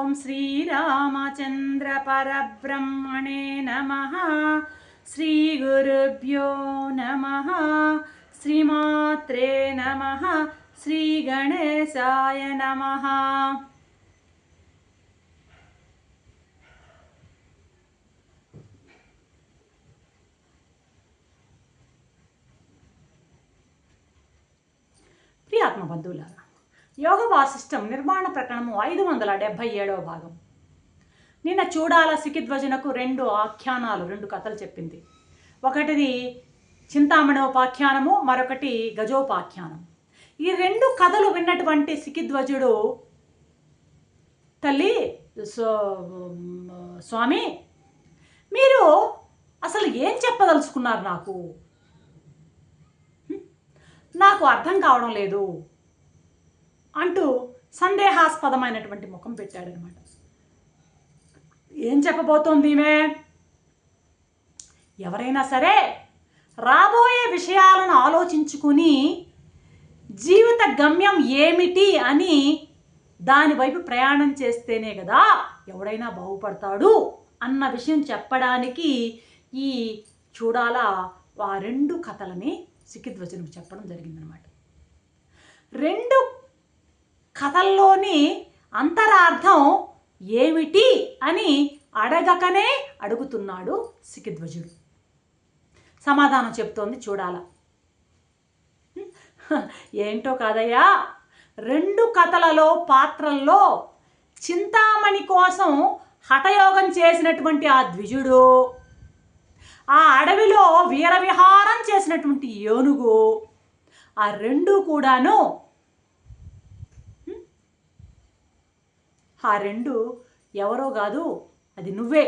ఓం శ్రీరామచంద్ర పరబ్రహ్మణే నమః. శ్రీ గురుభ్యో నమః. శ్రీమాత్రే నమః. శ్రీ గణేశాయ నమః. ప్రియాత్మ బంధువులారా, యోగ వాసిష్టం నిర్మాణ ప్రకరణము 577వ భాగం. నిన్న చూడాల సికిధ్వజునకు రెండు ఆఖ్యానాలు, రెండు కథలు చెప్పింది. ఒకటిది చింతామణోపాఖ్యానము, మరొకటి గజోపాఖ్యానం. ఈ రెండు కథలు విన్నటువంటి సికిధ్వజుడు, తల్లి స్వామి, మీరు అసలు ఏం చెప్పదలుచుకున్నారు? నాకు అర్థం కావడం లేదు అంటూ సందేహాస్పదమైనటువంటి ముఖం పెట్టాడనమాట. ఏం చెప్పబోతోంది ఈమె? ఎవరైనా సరే రాబోయే విషయాలను ఆలోచించుకుని జీవిత గమ్యం ఏమిటి అని దానివైపు ప్రయాణం చేస్తేనే కదా ఎవడైనా బాగుపడతాడు అన్న విషయం చెప్పడానికి ఈ చూడాల ఆ రెండు కథలని సికిధ్వజునికి చెప్పడం జరిగిందనమాట. రెండు కథల్లోని అంతరార్థం ఏమిటి అని అడగకనే అడుగుతున్నాడు సికిధ్వజుడు. సమాధానం చెప్తోంది చూడాల. ఏంటో కాదయ్యా, రెండు కథలలో పాత్రల్లో చింతామణి కోసం హఠయోగం చేసినటువంటి ఆ ద్విజుడు, ఆ అడవిలో వీరవిహారం చేసినటువంటి ఏనుగు, ఆ రెండు కూడాను, ఆ రెండు ఎవరో కాదు, అది నువ్వే.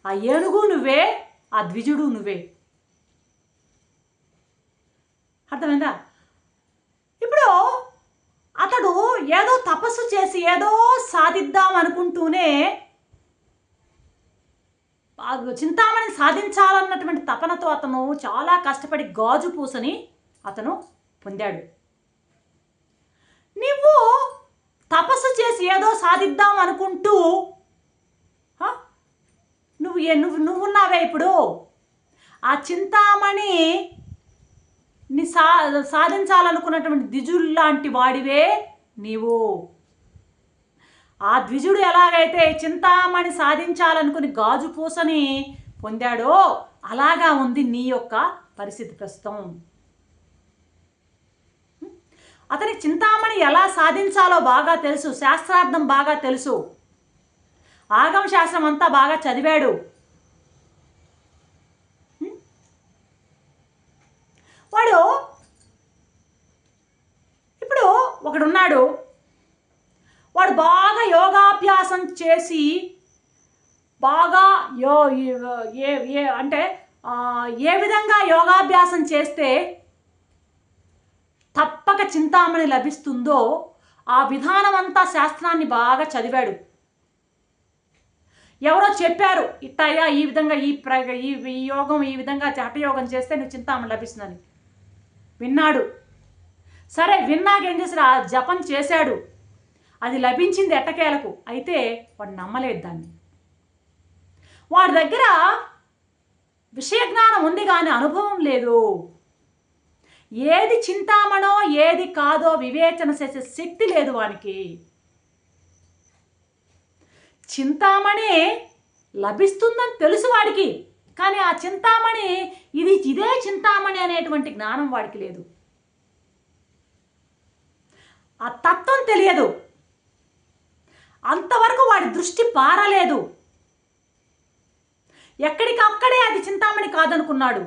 ఆ ఏనుగు నువ్వే, ఆ ద్విజుడు నువ్వే. అర్థమైందా? ఇప్పుడు అతడు ఏదో తపస్సు చేసి ఏదో సాధిద్దాం అనుకుంటూనే చింతామణిని సాధించాలన్నటువంటి తపనతో అతను చాలా కష్టపడి గాజు పూసని అతను పొందాడు. నువ్వు తపస్సు చేసి ఏదో సాధిద్దాం అనుకుంటూ నువ్వున్నావే ఇప్పుడు. ఆ చింతామణి సాధించాలనుకున్నటువంటి ద్విజుల్లాంటి వాడివే నీవు. ఆ ద్విజుడు ఎలాగైతే చింతామణి సాధించాలనుకుని గాజు పూసని పొందాడో అలాగా ఉంది నీ యొక్క పరిస్థితి ప్రస్తుతం. అతనికి చింతామణి ఎలా సాధించాలో బాగా తెలుసు, శాస్త్రార్థం బాగా తెలుసు, ఆగమ శాస్త్రం అంతా బాగా చదివాడు. వాడు ఇప్పుడు ఒకడున్నాడు, వాడు బాగా యోగాభ్యాసం చేసి బాగా అంటే ఏ విధంగా యోగాభ్యాసం చేస్తే తప్పక చింతామణి లభిస్తుందో ఆ విధానం అంతా శాస్త్రాన్ని బాగా చదివాడు. ఎవరో చెప్పారు, ఇట్టయ్యా ఈ విధంగా ఈ యోగం ఈ విధంగా హఠయోగం చేస్తే నువ్వు చింతామణి లభిస్తుందని విన్నాడు. సరే, విన్నాక ఏం చేశాడు? ఆ జపం చేశాడు, అది లభించింది ఎట్టకేలకు. అయితే వాడు నమ్మలేదు దాన్ని. వాడి దగ్గర విషయ జ్ఞానం ఉంది కానీ అనుభవం లేదు. ఏది చింతామణో ఏది కాదో వివేచన చేసే శక్తి లేదు వానికి. చింతామణి లభిస్తుందని తెలుసు వాడికి, కానీ ఆ చింతామణి ఇదే చింతామణి అనేటువంటి జ్ఞానం వాడికి లేదు. ఆ తత్వం తెలియదు, అంతవరకు వాడి దృష్టి పారలేదు. ఎక్కడికక్కడే అది చింతామణి కాదనుకున్నాడు.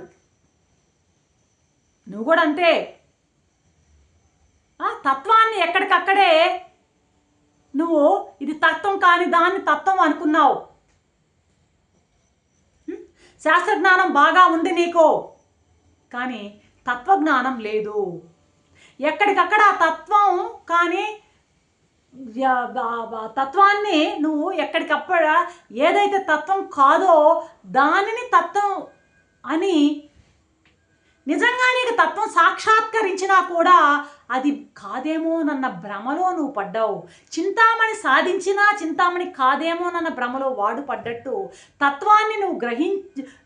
నువ్వు కూడా అంతే. తత్వాన్ని ఎక్కడికక్కడే నువ్వు ఇది తత్వం కాని దాన్ని తత్వం అనుకున్నావు. శాస్త్రజ్ఞానం బాగా ఉంది నీకు, కానీ తత్వజ్ఞానం లేదు. ఎక్కడికక్కడ ఆ తత్వం కానీ తత్వాన్ని నువ్వు ఎక్కడికక్కడ ఏదైతే తత్వం కాదో దానిని తత్వం అని నిజంగా నీకు తత్వం సాక్షాత్కరించినా కూడా అది కాదేమోనన్న భ్రమలో నువ్వు పడ్డావు. చింతామణి సాధించినా చింతామణి కాదేమోనన్న భ్రమలో వాడు పడ్డట్టు తత్వాన్ని నువ్వు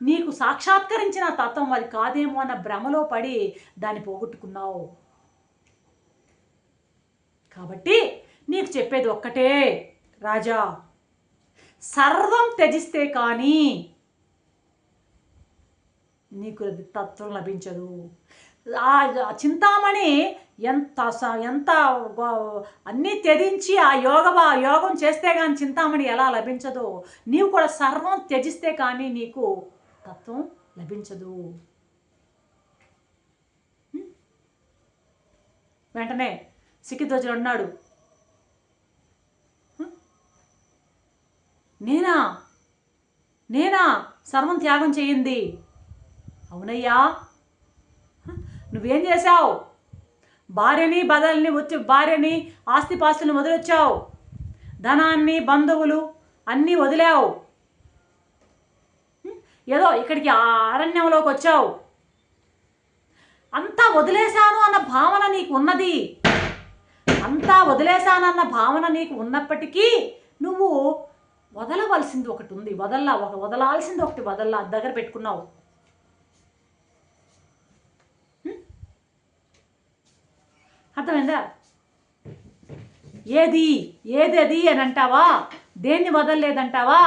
నీకు సాక్షాత్కరించిన తత్వం అది కాదేమో అన్న భ్రమలో పడి దాన్ని పోగొట్టుకున్నావు. కాబట్టి నీకు చెప్పేది ఒక్కటే రాజా, సర్వం త్యజిస్తే కానీ నీకు తత్వం లభించదు. ఆ చింతామణి ఎంత అన్నీ త్యజించి ఆ యోగం చేస్తే కానీ చింతామణి ఎలా లభించదో, నీవు కూడా సర్వం త్యజిస్తే కానీ నీకు తత్వం లభించదు. వెంటనే సిక్కిధ్వజుడు అన్నాడు, నేనా సర్వం త్యాగం చేయింది? అవునయ్యా, నువ్వేం చేశావు? భార్యని ఆస్తిపాస్తులను వదిలొచ్చావు, ధనాన్ని బంధువులు అన్నీ వదిలావు, ఏదో ఇక్కడికి అరణ్యంలోకి వచ్చావు. అంతా వదిలేశాను అన్న భావన నీకు ఉన్నది. అంతా వదిలేశానన్న భావన నీకు ఉన్నప్పటికీ నువ్వు వదలవలసింది ఒకటి ఉంది, వదలాల్సింది ఒకటి దగ్గర పెట్టుకున్నావు. అర్థమైందా? ఏది అది అని అంటావా? దేన్ని వదలలేదంటావా?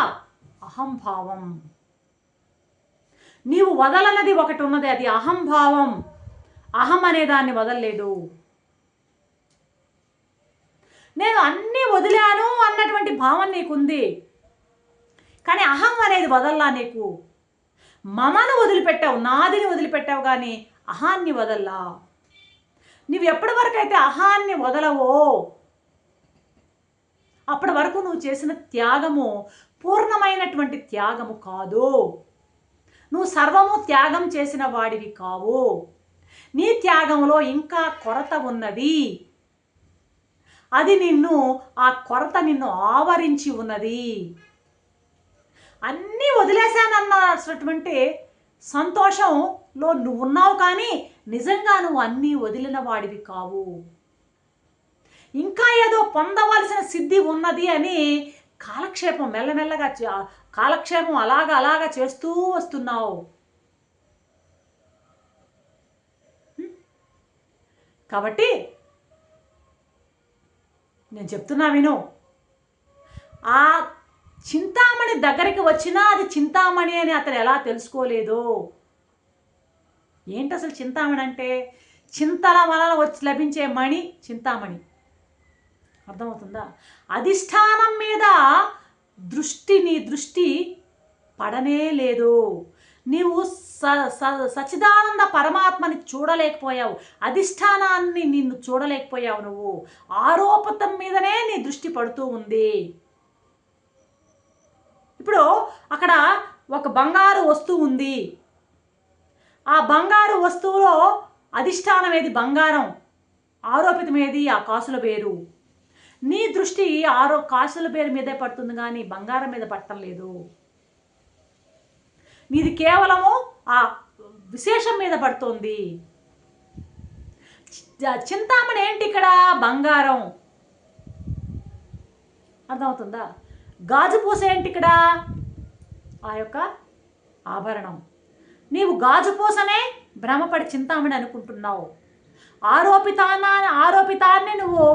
అహంభావం. నీవు వదలనది ఒకటి ఉన్నది, అది అహంభావం. అహం అనే దాన్ని వదలలేదు. నేను అన్నీ వదిలాను అన్నటువంటి భావం నీకుంది, కానీ అహం అనేది వదల్లా. నీకు మమను వదిలిపెట్టావు, నాదిని వదిలిపెట్టావు, కానీ అహాన్ని వదల్లా. నువ్వు ఎప్పటి వరకు అయితే అహాన్ని వదలవో అప్పటి వరకు నువ్వు చేసిన త్యాగము పూర్ణమైనటువంటి త్యాగము కాదు. నువ్వు సర్వము త్యాగం చేసిన వాడివి కావు. నీ త్యాగంలో ఇంకా కొరత ఉన్నది. అది ఆ కొరత నిన్ను ఆవరించి ఉన్నది. అన్నీ వదిలేశానన్నటువంటి సంతోషంలో నువ్వు ఉన్నావు, కానీ నిజంగా నువ్వు అన్నీ వదిలిన వాడివి కావు. ఇంకా ఏదో పొందవలసిన సిద్ధి ఉన్నది అని కాలక్షేపం మెల్లమెల్లగా కాలక్షేపం అలాగా చేస్తూ వస్తున్నావు. కాబట్టి నేను చెప్తున్నా విను. ఆ చింతామణి దగ్గరికి వచ్చినా అది చింతామణి అని అతను ఎలా తెలుసుకోలేదో. ఏంటి అసలు చింతామణి అంటే? చింతల వలన వచ్చి లభించే మణి చింతామణి. అర్థమవుతుందా? అధిష్టానం మీద నీ దృష్టి పడనే లేదు. నీవు సచిదానంద పరమాత్మని చూడలేకపోయావు, అధిష్టానాన్ని నిన్ను చూడలేకపోయావు. నువ్వు ఆరోపితం మీదనే నీ దృష్టి పడుతూ ఉంది. ఇప్పుడు అక్కడ ఒక బంగారు వస్తువు ఉంది. ఆ బంగారు వస్తువులో అధిష్టానం ఏది? బంగారం. ఆరోపితం ఏది? ఆ కాసుల పేరు. నీ దృష్టి కాసుల పేరు మీదే పడుతుంది, కానీ బంగారం మీద పట్టలేదు. నీది కేవలము ఆ విశేషం మీద పడుతుంది. చింతామణి ఏంటి ఇక్కడ? బంగారం. అర్థమవుతుందా? గాజు పూస ఏంటి ఇక్కడ? ఆ యొక్క ఆభరణం. నీవు గాజు పూసనే భ్రమపడి చింతామణి అనుకుంటున్నావు. ఆరోపితాన్ని నువ్వు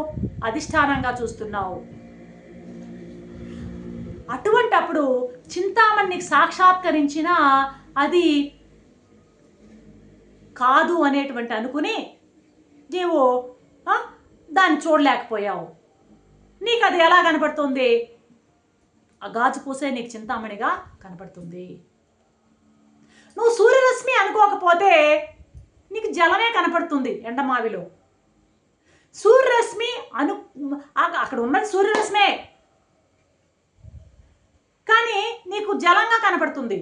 అధిష్టానంగా చూస్తున్నావు. అటువంటి అప్పుడు చింతామణి నీకు సాక్షాత్కరించినా అది కాదు అనేటువంటి అనుకుని నీవు దాన్ని చూడలేకపోయావు. నీకు అది ఎలా కనపడుతుంది? ఆ గాజు పూసే నీకు చింతామణిగా కనపడుతుంది. నువ్వు సూర్యరశ్మి అనుకోకపోతే నీకు జలమే కనపడుతుంది. ఎండమావిలో సూర్యరశ్మి అక్కడ ఉన్నది సూర్యరశ్మే, కానీ నీకు జలంగా కనపడుతుంది.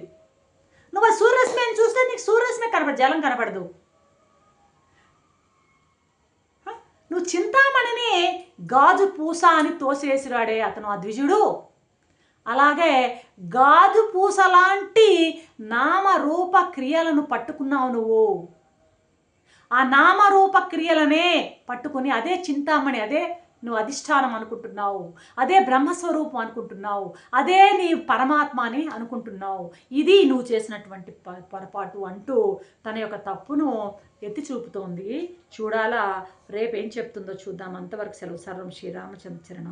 నువ్వు ఆ సూర్యరశ్మిని చూస్తే నీకు సూర్యరశ్మి కనపడదు, జలం కనపడదు. నువ్వు చింతామణిని గాజు పూస అని తోసేసిరాడే అతను ఆ ద్విజుడు. అలాగే గాజు పూస లాంటి నామరూప క్రియలను పట్టుకున్నావు నువ్వు. ఆ నామరూప క్రియలనే పట్టుకొని అదే చింతామణి, అదే నువ్వు అధిష్టానం అనుకుంటున్నావు, అదే బ్రహ్మస్వరూపం అనుకుంటున్నావు, అదే నీ పరమాత్మ అని అనుకుంటున్నావు. ఇది నువ్వు చేసినటువంటి పొరపాటు అంటూ తన యొక్క తప్పును ఎత్తి చూపుతోంది. చూడాలా రేపు ఏం చెప్తుందో చూద్దాం. అంతవరకు సెలవు. సర్వం శ్రీరామచంద్ర చరణం.